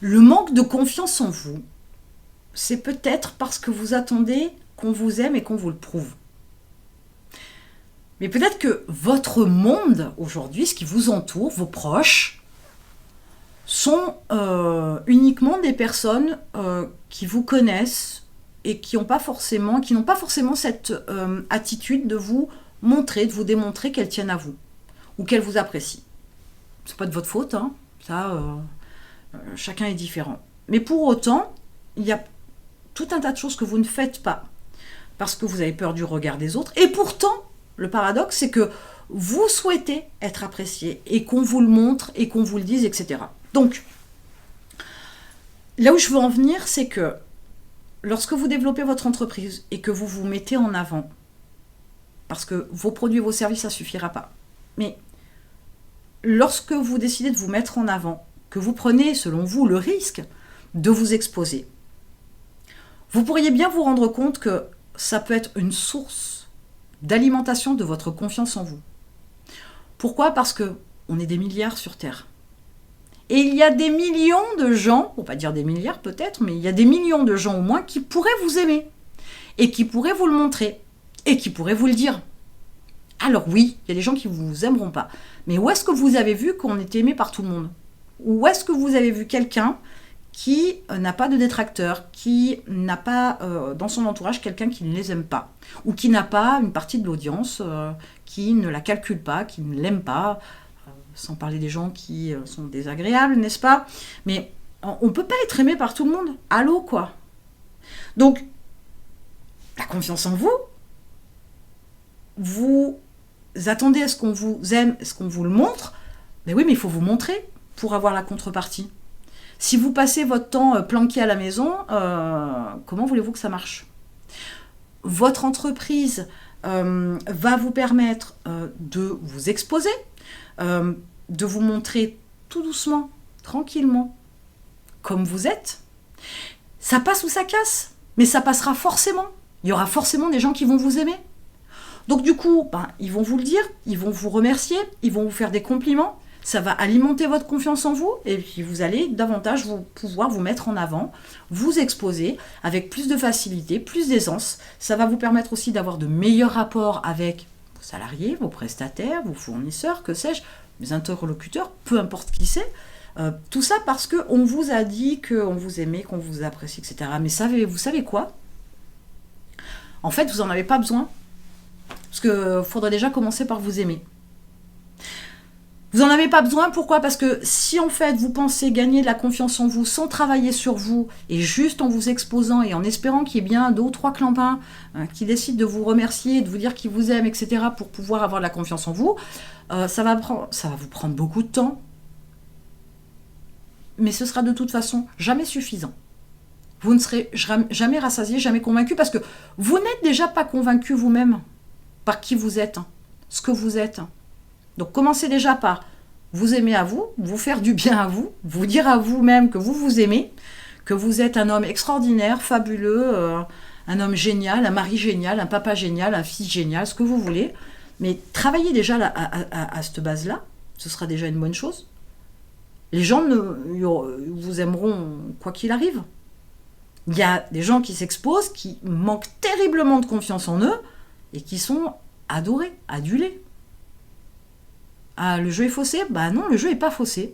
Le manque de confiance en vous, c'est peut-être parce que vous attendez qu'on vous aime et qu'on vous le prouve. Mais peut-être que votre monde aujourd'hui, ce qui vous entoure, vos proches, sont uniquement des personnes qui vous connaissent et qui n'ont pas forcément cette attitude de vous montrer, de vous démontrer qu'elles tiennent à vous ou qu'elles vous apprécient. C'est pas de votre faute, hein. Ça, chacun est différent. Mais pour autant, il y a tout un tas de choses que vous ne faites pas parce que vous avez peur du regard des autres. Et pourtant, le paradoxe, c'est que vous souhaitez être apprécié et qu'on vous le montre et qu'on vous le dise, etc. Donc, là où je veux en venir, c'est que lorsque vous développez votre entreprise et que vous vous mettez en avant, parce que vos produits et vos services, ça ne suffira pas. Mais lorsque vous décidez de vous mettre en avant, que vous prenez, selon vous, le risque de vous exposer, vous pourriez bien vous rendre compte que ça peut être une source d'alimentation de votre confiance en vous. Pourquoi ? Parce qu'on est des milliards sur Terre. Et il y a des millions de gens, on va dire des milliards peut-être, mais il y a des millions de gens au moins qui pourraient vous aimer, et qui pourraient vous le montrer, et qui pourraient vous le dire. Alors oui, il y a des gens qui ne vous aimeront pas. Mais où est-ce que vous avez vu qu'on était aimé par tout le monde ? Où est-ce que vous avez vu quelqu'un qui n'a pas de détracteurs, qui n'a pas dans son entourage quelqu'un qui ne les aime pas, ou qui n'a pas une partie de l'audience qui ne la calcule pas, qui ne l'aime pas, sans parler des gens qui sont désagréables, n'est-ce pas ? Mais on ne peut pas être aimé par tout le monde. Allô, quoi. Donc, la confiance en vous, vous attendez à ce qu'on vous aime, à ce qu'on vous le montre. Mais oui, mais il faut vous montrer pour avoir la contrepartie. Si vous passez votre temps planqué à la maison, comment voulez-vous que ça marche ? Votre entreprise va vous permettre de vous exposer, de vous montrer tout doucement, tranquillement, comme vous êtes. Ça passe ou ça casse, mais ça passera forcément. Il y aura forcément des gens qui vont vous aimer. Donc du coup, ils vont vous le dire, ils vont vous remercier, ils vont vous faire des compliments. Ça va alimenter votre confiance en vous et puis vous allez davantage pouvoir vous mettre en avant, vous exposer avec plus de facilité, plus d'aisance. Ça va vous permettre aussi d'avoir de meilleurs rapports avec vos salariés, vos prestataires, vos fournisseurs, que sais-je, mes interlocuteurs, peu importe qui c'est. Tout ça parce qu'on vous a dit qu'on vous aimait, qu'on vous apprécie, etc. Mais vous savez quoi ? En fait, vous n'en avez pas besoin. Parce qu'il faudrait déjà commencer par vous aimer. Vous n'en avez pas besoin, pourquoi ? Parce que si en fait vous pensez gagner de la confiance en vous sans travailler sur vous et juste en vous exposant et en espérant qu'il y ait bien 2 ou 3 clampins qui décident de vous remercier, de vous dire qu'ils vous aiment, etc. pour pouvoir avoir de la confiance en vous, ça va vous prendre beaucoup de temps. Mais ce sera de toute façon jamais suffisant. Vous ne serez jamais rassasié, jamais convaincu parce que vous n'êtes déjà pas convaincu vous-même par qui vous êtes, ce que vous êtes. Donc commencez déjà par vous aimer à vous, vous faire du bien à vous dire à vous-même que vous vous aimez, que vous êtes un homme extraordinaire, fabuleux, un homme génial, un mari génial, un papa génial, un fils génial, ce que vous voulez. Mais travaillez déjà à cette base-là, ce sera déjà une bonne chose. Les gens vous aimeront quoi qu'il arrive. Il y a des gens qui s'exposent, qui manquent terriblement de confiance en eux et qui sont adorés, adulés. Ah, le jeu est faussé ? Non, le jeu n'est pas faussé.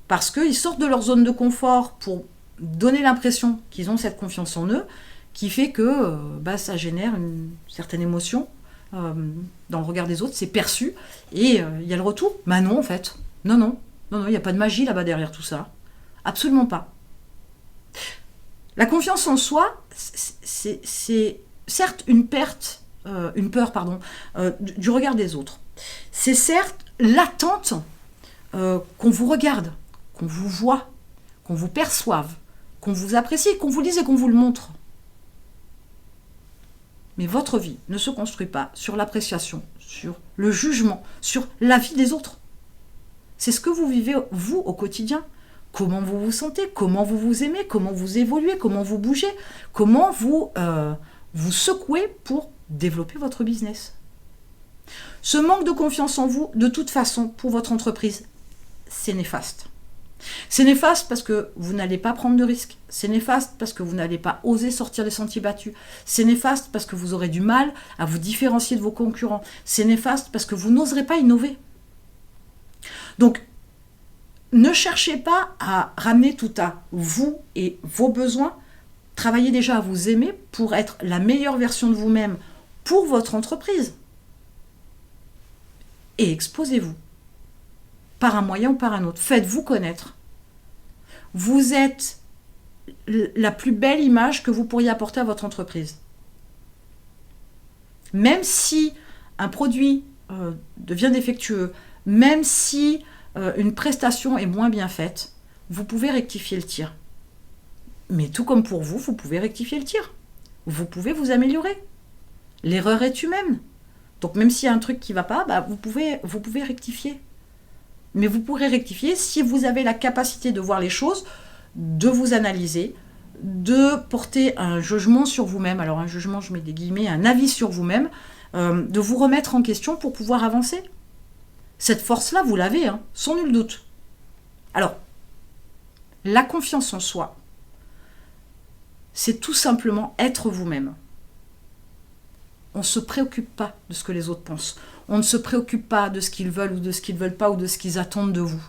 Parce qu'ils sortent de leur zone de confort pour donner l'impression qu'ils ont cette confiance en eux, qui fait que ça génère une certaine émotion dans le regard des autres, c'est perçu, et il y a le retour. Non, en fait. Non, il n'y a pas de magie là-bas derrière tout ça. Absolument pas. La confiance en soi, c'est certes une peur, du regard des autres. C'est certes l'attente qu'on vous regarde, qu'on vous voit, qu'on vous perçoive, qu'on vous apprécie, qu'on vous dise et qu'on vous le montre. Mais votre vie ne se construit pas sur l'appréciation, sur le jugement, sur l'avis des autres. C'est ce que vous vivez, vous, au quotidien. Comment vous vous sentez, comment vous vous aimez, comment vous évoluez, comment vous bougez, comment vous vous secouez pour développer votre business. Ce manque de confiance en vous, de toute façon, pour votre entreprise, c'est néfaste. C'est néfaste parce que vous n'allez pas prendre de risques. C'est néfaste parce que vous n'allez pas oser sortir des sentiers battus. C'est néfaste parce que vous aurez du mal à vous différencier de vos concurrents. C'est néfaste parce que vous n'oserez pas innover. Donc, ne cherchez pas à ramener tout à vous et vos besoins. Travaillez déjà à vous aimer pour être la meilleure version de vous-même pour votre entreprise. Et exposez-vous. Par un moyen ou par un autre. Faites-vous connaître. Vous êtes la plus belle image que vous pourriez apporter à votre entreprise. Même si un produit devient défectueux, même si une prestation est moins bien faite, vous pouvez rectifier le tir. Mais tout comme pour vous, vous pouvez rectifier le tir. Vous pouvez vous améliorer. L'erreur est humaine. Donc même s'il y a un truc qui ne va pas, vous pouvez rectifier. Mais vous pourrez rectifier si vous avez la capacité de voir les choses, de vous analyser, de porter un jugement sur vous-même. Alors un jugement, je mets des guillemets, un avis sur vous-même, de vous remettre en question pour pouvoir avancer. Cette force-là, vous l'avez, sans nul doute. Alors, la confiance en soi, c'est tout simplement être vous-même. On ne se préoccupe pas de ce que les autres pensent. On ne se préoccupe pas de ce qu'ils veulent ou de ce qu'ils ne veulent pas ou de ce qu'ils attendent de vous.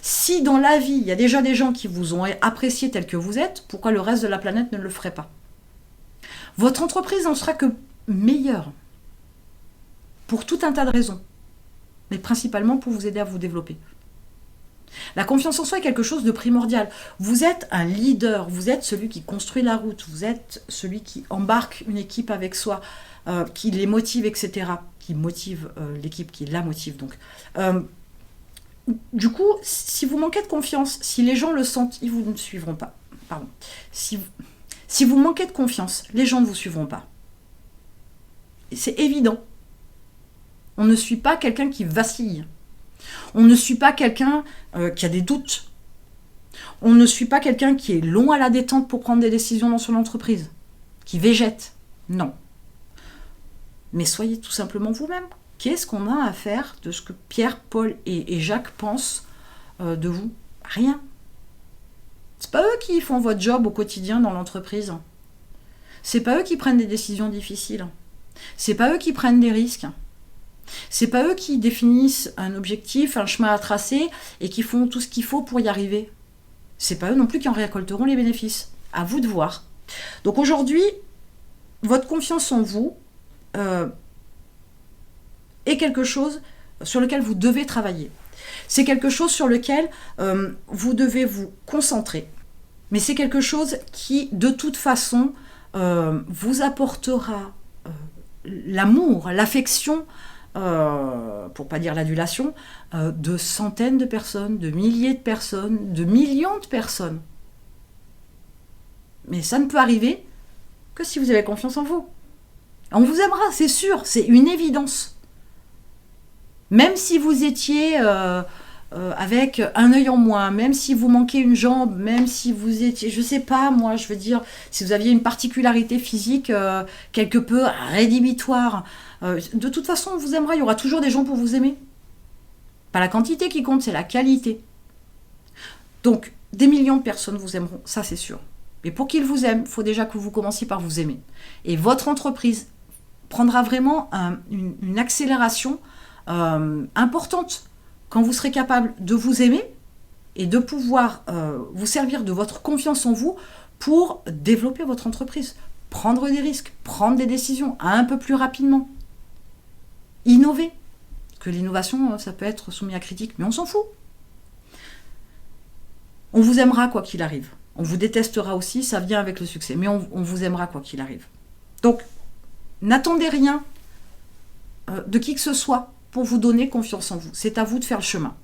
Si dans la vie, il y a déjà des gens qui vous ont apprécié tel que vous êtes, pourquoi le reste de la planète ne le ferait pas? Votre entreprise n'en sera que meilleure. Pour tout un tas de raisons. Mais principalement pour vous aider à vous développer. La confiance en soi est quelque chose de primordial. Vous êtes un leader, vous êtes celui qui construit la route, vous êtes celui qui embarque une équipe avec soi, qui les motive, etc. Qui motive l'équipe, qui la motive. Donc, du coup, si vous manquez de confiance, si les gens le sentent, ils vous ne suivront pas. Pardon. Si vous manquez de confiance, les gens ne vous suivront pas. Et c'est évident. On ne suit pas quelqu'un qui vacille. On ne suit pas quelqu'un qui a des doutes. On ne suit pas quelqu'un qui est long à la détente pour prendre des décisions dans son entreprise, qui végète. Non. Mais soyez tout simplement vous-même. Qu'est-ce qu'on a à faire de ce que Pierre, Paul et Jacques pensent de vous? Rien. C'est pas eux qui font votre job au quotidien dans l'entreprise. C'est pas eux qui prennent des décisions difficiles. C'est pas eux qui prennent des risques. C'est pas eux qui définissent un objectif, un chemin à tracer et qui font tout ce qu'il faut pour y arriver. C'est pas eux non plus qui en récolteront les bénéfices. À vous de voir. Donc aujourd'hui, votre confiance en vous est quelque chose sur lequel vous devez travailler. C'est quelque chose sur lequel vous devez vous concentrer. Mais c'est quelque chose qui, de toute façon, vous apportera l'amour, l'affection, pour pas dire l'adulation, de centaines de personnes, de milliers de personnes, de millions de personnes. Mais ça ne peut arriver que si vous avez confiance en vous. On vous aimera, c'est sûr, c'est une évidence. Même si vous étiez avec un œil en moins, même si vous manquez une jambe, même si vous étiez, je sais pas moi, je veux dire, si vous aviez une particularité physique quelque peu rédhibitoire, de toute façon on vous aimera, il y aura toujours des gens pour vous aimer. Pas la quantité qui compte, c'est la qualité. Donc, des millions de personnes vous aimeront, ça c'est sûr. Mais pour qu'ils vous aiment, il faut déjà que vous commenciez par vous aimer. Et votre entreprise prendra vraiment une accélération importante quand vous serez capable de vous aimer et de pouvoir vous servir de votre confiance en vous pour développer votre entreprise, prendre des risques, prendre des décisions un peu plus rapidement, innover. Parce que l'innovation, ça peut être soumis à critique, mais on s'en fout. On vous aimera quoi qu'il arrive. On vous détestera aussi, ça vient avec le succès, mais on vous aimera quoi qu'il arrive. Donc, n'attendez rien de qui que ce soit pour vous donner confiance en vous. C'est à vous de faire le chemin.